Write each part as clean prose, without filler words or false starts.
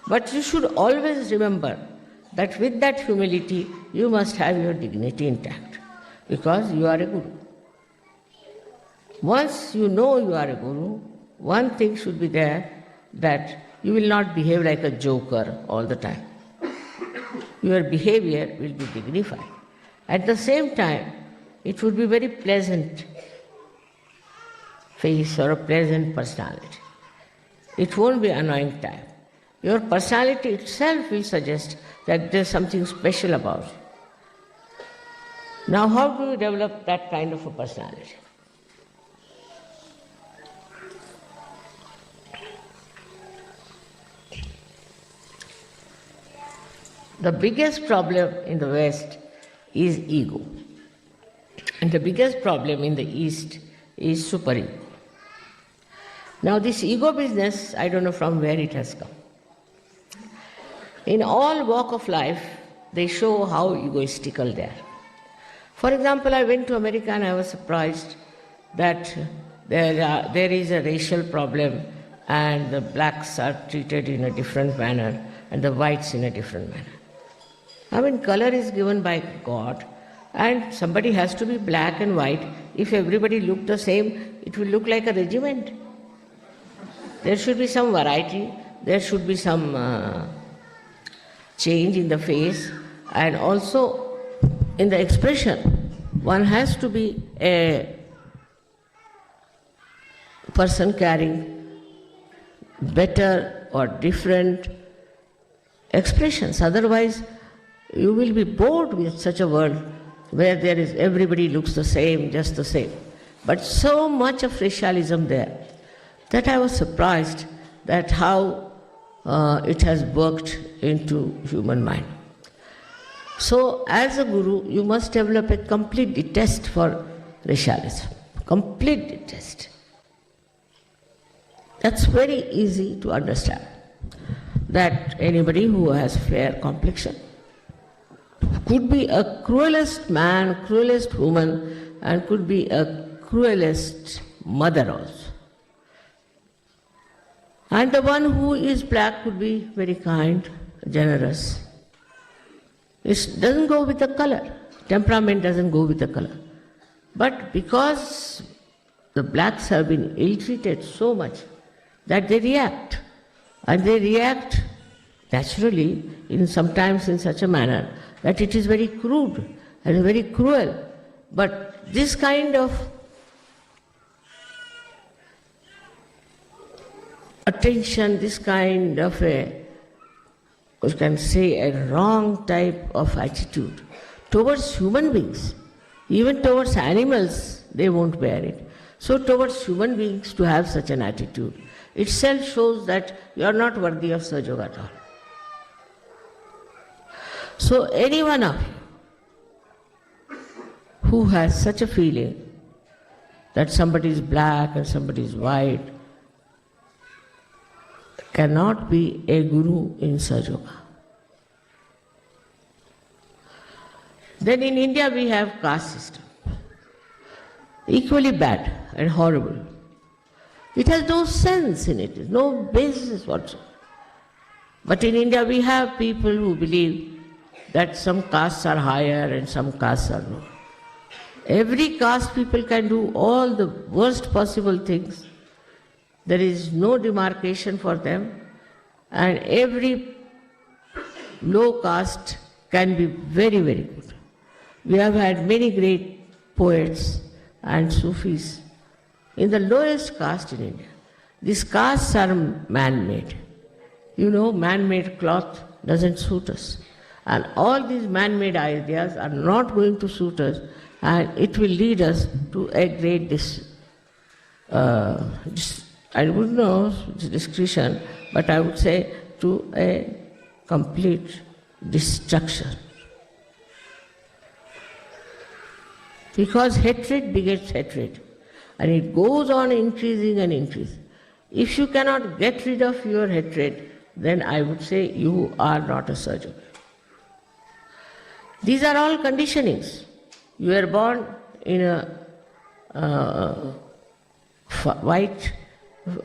But you should always remember that with that humility, you must have your dignity intact, because you are a guru. Once you know you are a guru, one thing should be there, that you will not behave like a joker all the time. Your behavior will be dignified. At the same time, it would be very pleasant face or a pleasant personality. It won't be annoying type. Your personality itself will suggest that there's something special about you. Now, how do you develop that kind of a personality? The biggest problem in the West is ego. And the biggest problem in the East is superego. Now this ego business, I don't know from where it has come. In all walk of life, they show how egoistical they are. For example, I went to America and I was surprised that there is a racial problem and the blacks are treated in a different manner and the whites in a different manner. I mean, color is given by God, and somebody has to be black and white. If everybody looked the same, it will look like a regiment. There should be some variety, there should be some change in the face, and also in the expression. One has to be a person carrying better or different expressions. Otherwise, you will be bored with such a world where there is everybody looks the same, just the same. But so much of racialism there that I was surprised that how it has worked into human mind. So as a guru, you must develop a complete detest for racialism, complete detest. That's very easy to understand, that anybody who has fair complexion could be a cruelest man, cruelest woman, and could be a cruelest mother also. And the one who is black could be very kind, generous. It doesn't go with the color. Temperament doesn't go with the color. But because the blacks have been ill-treated so much that they react, and they react naturally sometimes in such a manner that it is very crude and very cruel. But this kind of attention, this kind of a, you can say, a wrong type of attitude towards human beings, even towards animals, they won't bear it. So towards human beings to have such an attitude itself shows that you are not worthy of Sahaja Yoga at all. So any one of you who has such a feeling that somebody is black and somebody is white cannot be a guru in Sahaja Yoga. Then in India we have caste system, equally bad and horrible. It has no sense in it, no basis whatsoever. But in India we have people who believe that some castes are higher and some castes are lower. Every caste people can do all the worst possible things. There is no demarcation for them, and every low caste can be very, very good. We have had many great poets and Sufis in the lowest caste in India. These castes are man-made. You know, man-made cloth doesn't suit us. And all these man-made ideas are not going to suit us, and it will lead us to a great I wouldn't know discretion, but I would say to a complete destruction. Because hatred begets hatred, and it goes on increasing and increasing. If you cannot get rid of your hatred, then I would say you are not a Sahaja. These are all conditionings. You are born in a white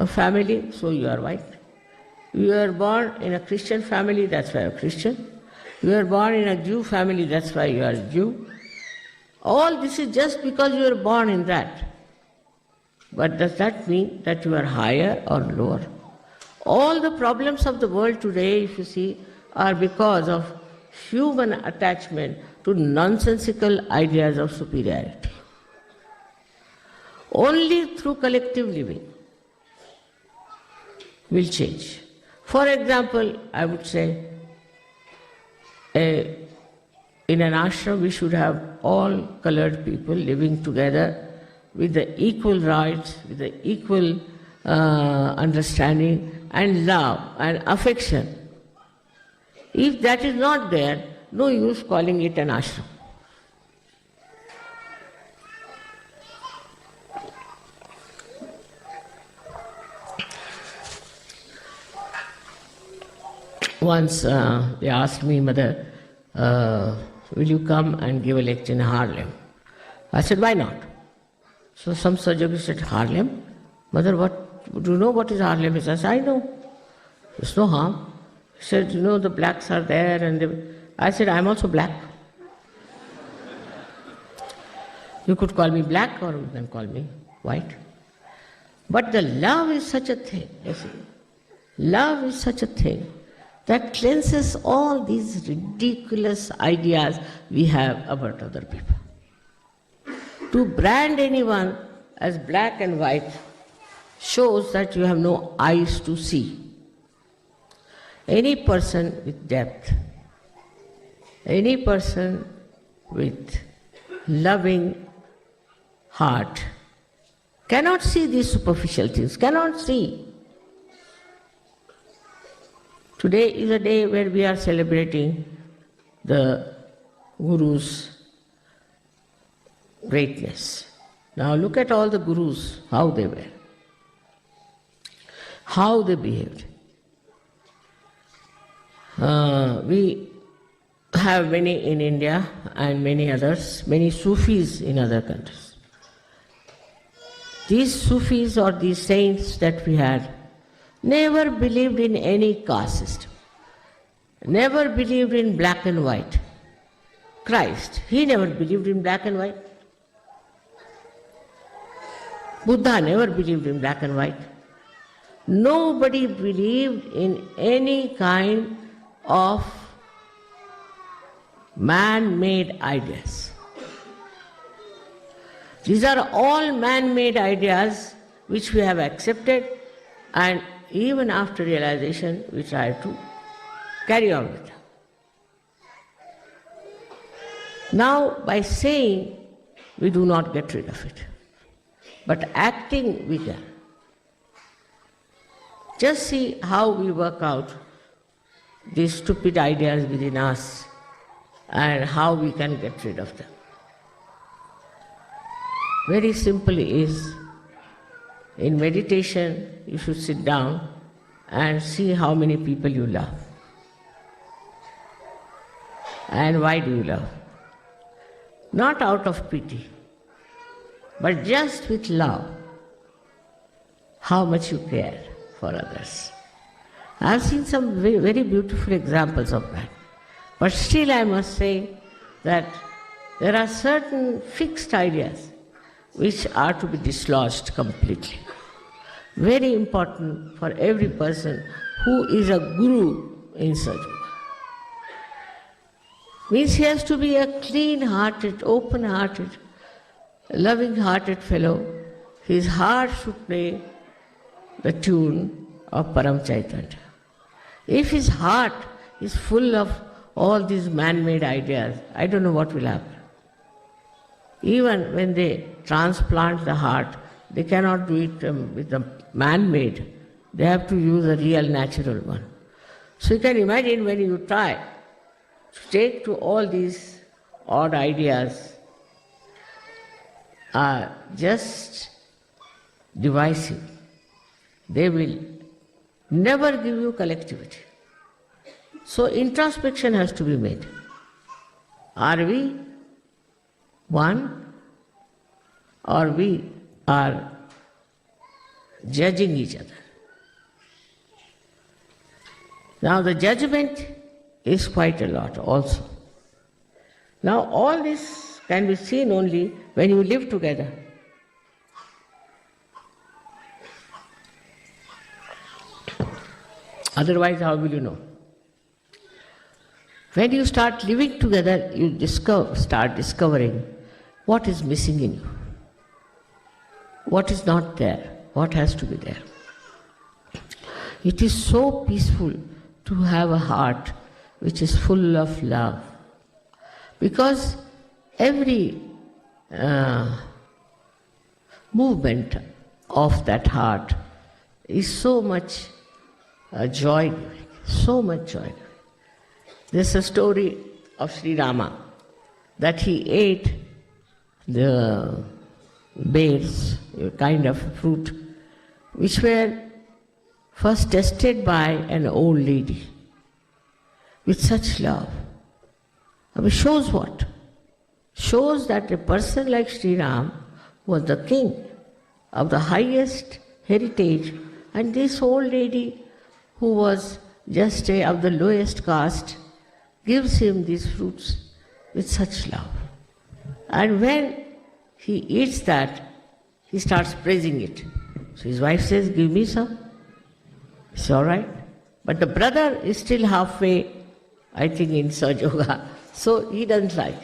family, so you are white. You are born in a Christian family, that's why you are Christian. You are born in a Jew family, that's why you are a Jew. All this is just because you are born in that. But does that mean that you are higher or lower? All the problems of the world today, if you see, are because of human attachment to nonsensical ideas of superiority. Only through collective living will change. For example, I would say, in an ashram we should have all colored people living together with the equal rights, with the equal understanding and love and affection. If that is not there, no use calling it an ashram. Once they asked me, Mother, will you come and give a lecture in Harlem? I said, why not? So some Sahaja said, Harlem? Mother, do you know what is Harlem? I said, I know. There's no harm. He said, you know, the blacks are there. I said, I'm also black. You could call me black or you can call me white. But the love is such a thing, you see. Love is such a thing that cleanses all these ridiculous ideas we have about other people. To brand anyone as black and white shows that you have no eyes to see. Any person with depth, any person with loving heart cannot see these superficial things, cannot see. Today is a day where we are celebrating the Guru's greatness. Now look at all the Gurus, how they were, how they behaved. We have many in India and many others, many Sufis in other countries. These Sufis or these saints that we had never believed in any caste system, never believed in black and white. Christ, he never believed in black and white. Buddha never believed in black and white. Nobody believed in any kind of man-made ideas. These are all man-made ideas which we have accepted, and even after realization we try to carry on with them. Now, by saying, we do not get rid of it, but acting we can. Just see how we work out these stupid ideas within us and how we can get rid of them. Very simply is, in meditation you should sit down and see how many people you love. And why do you love? Not out of pity, but just with love, how much you care for others. I have seen some very, very beautiful examples of that. But still I must say that there are certain fixed ideas which are to be dislodged completely. Very important for every person who is a guru in Sahaja. Means he has to be a clean-hearted, open-hearted, loving-hearted fellow. His heart should play the tune of Param Chaitanya. If his heart is full of all these man-made ideas, I don't know what will happen. Even when they transplant the heart, they cannot do it with the man-made. They have to use a real natural one. So you can imagine when you try to take to all these odd ideas are just divisive. They will never give you collectivity. So introspection has to be made. Are we one, or we are judging each other? Now the judgment is quite a lot also. Now all this can be seen only when you live together. Otherwise, how will you know? When you start living together, you start discovering what is missing in you, what is not there, what has to be there. It is so peaceful to have a heart which is full of love, because every movement of that heart is so much joy giving, so much joy giving. There's a story of Sri Rama that he ate the berries, a kind of fruit, which were first tested by an old lady with such love. It shows what? Shows that a person like Sri Ram was the king of the highest heritage, and this old lady who was just of the lowest caste gives him these fruits with such love. And when he eats that, he starts praising it. So his wife says, "Give me some." It's all right. But the brother is still halfway, I think, in Sahaja Yoga. So he doesn't like.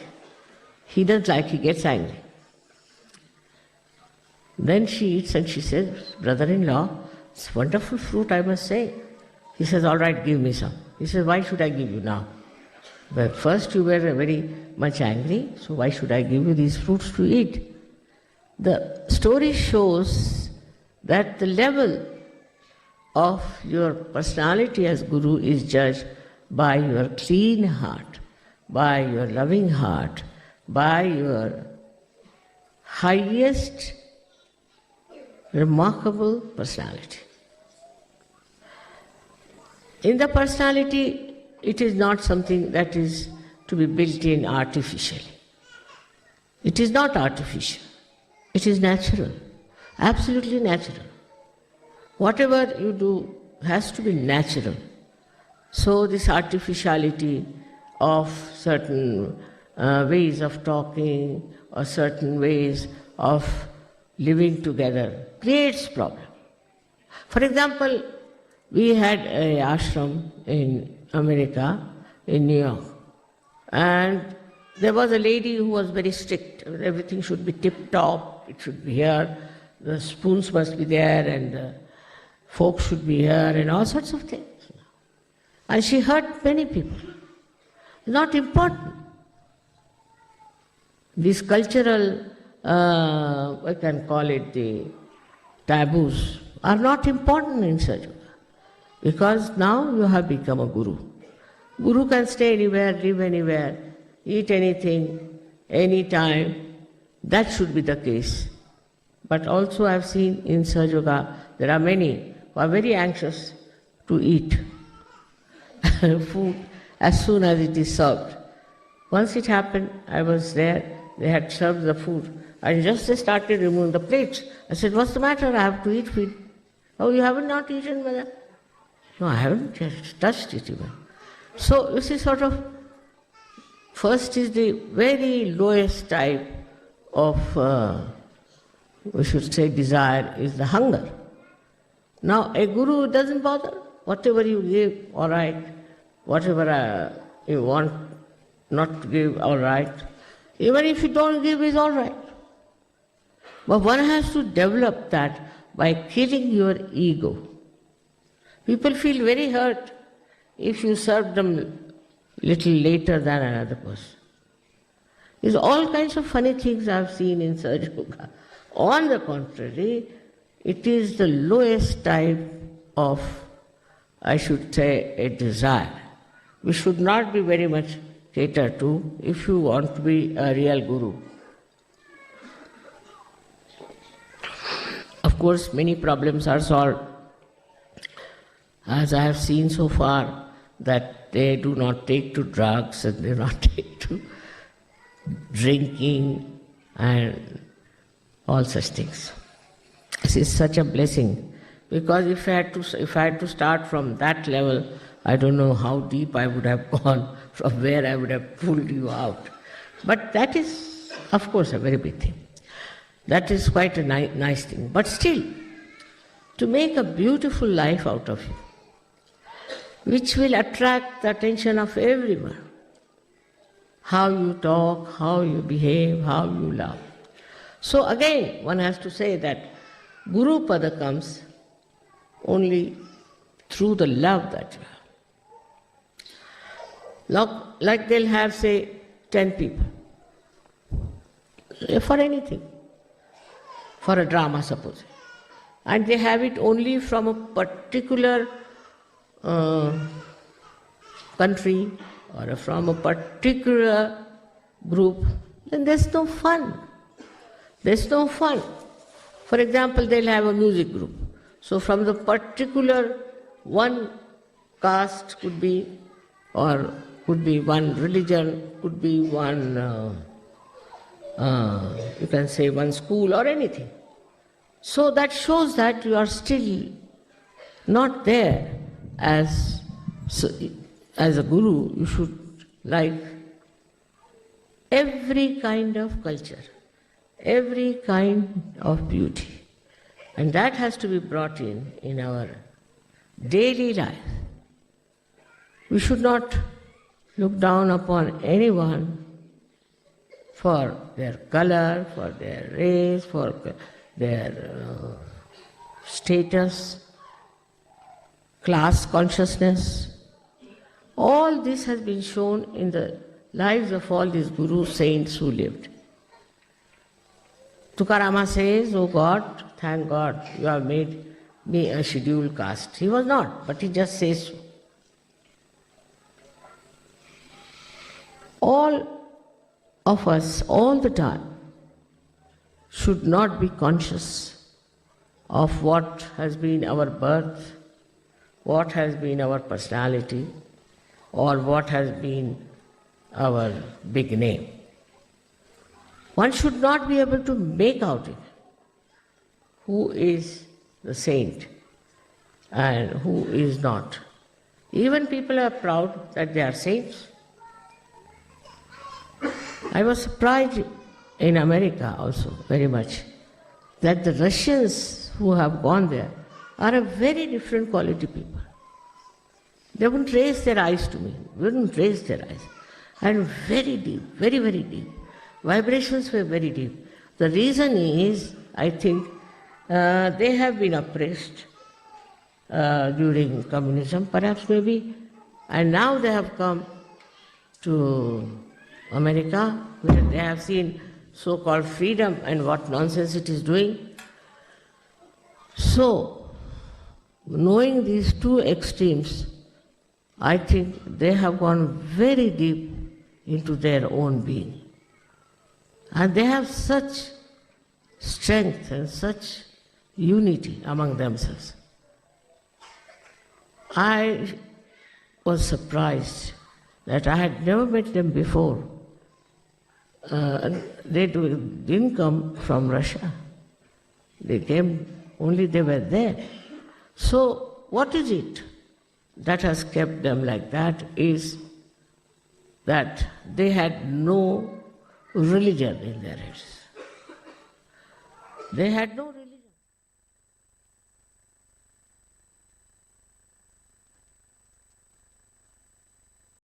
He gets angry. Then she eats and she says, "Brother-in-law, it's wonderful fruit, I must say." He says, "All right, give me some." He says, "Why should I give you now? But first you were very much angry, so why should I give you these fruits to eat?" The story shows that the level of your personality as Guru is judged by your clean heart, by your loving heart, by your highest remarkable personality. In the personality, it is not something that is to be built in artificially. It is not artificial. It is natural, absolutely natural. Whatever you do has to be natural. So this artificiality of certain ways of talking or certain ways of living together creates problem. For example, we had an ashram in America, in New York, and there was a lady who was very strict. Everything should be tip-top, it should be here, the spoons must be there, and the forks should be here, and all sorts of things. And she hurt many people. Not important. These cultural, I can call it the taboos, are not important in Sahaja Yoga, because now you have become a guru. Guru can stay anywhere, live anywhere, eat anything, anytime. That should be the case. But also I have seen in Sahaja Yoga, there are many who are very anxious to eat food as soon as it is served. Once it happened, I was there, they had served the food, and just they started removing the plates. I said, "What's the matter? I have to eat food." "Oh, you haven't not eaten, mother?" "No, I haven't just touched it even." So you see, sort of, first is the very lowest type of, we should say, desire is the hunger. Now a guru doesn't bother. Whatever you give, all right. Whatever you want not to give, all right. Even if you don't give, is all right. But one has to develop that by killing your ego. People feel very hurt if you serve them little later than another person. There's all kinds of funny things I've seen in Sahaja Yoga. On the contrary, it is the lowest type of, I should say, a desire. We should not be very much catered to if you want to be a real guru. Of course, many problems are solved. As I have seen so far, that they do not take to drugs and they do not take to drinking and all such things. This is such a blessing, because if I had to start from that level, I don't know how deep I would have gone, from where I would have pulled you out. But that is, of course, a very big thing. That is quite a nice thing. But still, to make a beautiful life out of you, which will attract the attention of everyone. How you talk, how you behave, how you love. So again, one has to say that Guru Pada comes only through the love that you have. Like they'll have, say, 10 people. For anything. For a drama, suppose. And they have it only from a particular country or from a particular group, then there's no fun. There's no fun. For example, they'll have a music group. So from the particular one caste could be, or could be one religion, could be one, you can say one school or anything. So that shows that you are still not there as a guru. You should like every kind of culture, every kind of beauty. And that has to be brought in our daily life. We should not look down upon anyone for their color, for their race, for their status, class consciousness. All this has been shown in the lives of all these guru saints who lived. Tukarama says, "Oh God, thank God, you have made me a scheduled caste." He was not, but he just says so. All of us, all the time, should not be conscious of what has been our birth, what has been our personality, or what has been our big name. One should not be able to make out it. Who is the saint and who is not. Even people are proud that they are saints. I was surprised in America also very much that the Russians who have gone there are a very different quality people. They wouldn't raise their eyes to me, wouldn't raise their eyes. And very deep, very, very deep. Vibrations were very deep. The reason is, I think, they have been oppressed during communism, perhaps maybe, and now they have come to America, where they have seen so-called freedom and what nonsense it is doing. So, knowing these two extremes, I think they have gone very deep into their own being. And they have such strength and such unity among themselves. I was surprised that I had never met them before. They didn't come from Russia. They came, only they were there. So what is it that has kept them like that is that they had no religion in their heads. They had no religion.